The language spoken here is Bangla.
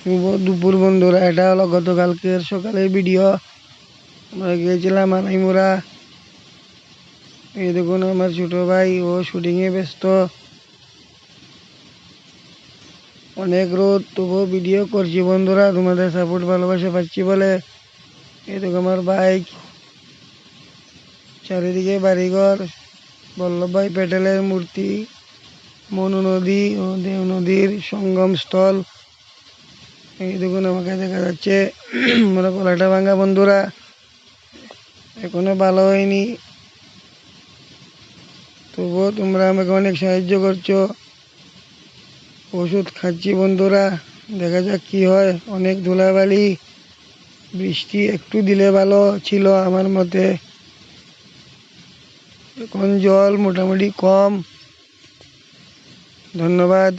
শুভ দুপুর বন্ধুরা, এটা হলো গতকালকের সকালের ভিডিও। আমরা গিয়েছিলাম আনাইমুরা। এই দেখুন আমার ছোট ভাই, ও শুটিংয়ে ব্যস্ত। অনেক রোদ, তবুও ভিডিও করছি বন্ধুরা, তোমাদের সাপোর্ট ভালোবাসা পাচ্ছি বলে। এই দেখো আমার বাইক, চারিদিকে বাড়িঘর, বল্লভভাই প্যাটেলের মূর্তি, মনু নদী ও দেও নদীর সঙ্গম স্থল। এই দেখুন আমাকে দেখা যাচ্ছে। আমরা গলাটা ভাঙা বন্ধুরা, এখনো ভালো হয়নি, তবুও তোমরা আমাকে অনেক সাহায্য করছো। ওষুধ খাচ্ছি বন্ধুরা, দেখা যাক কি হয়। অনেক ধুলাবালি, বৃষ্টি একটু দিলে ভালো ছিল আমার মতে। এখন জল মোটামুটি কম। ধন্যবাদ।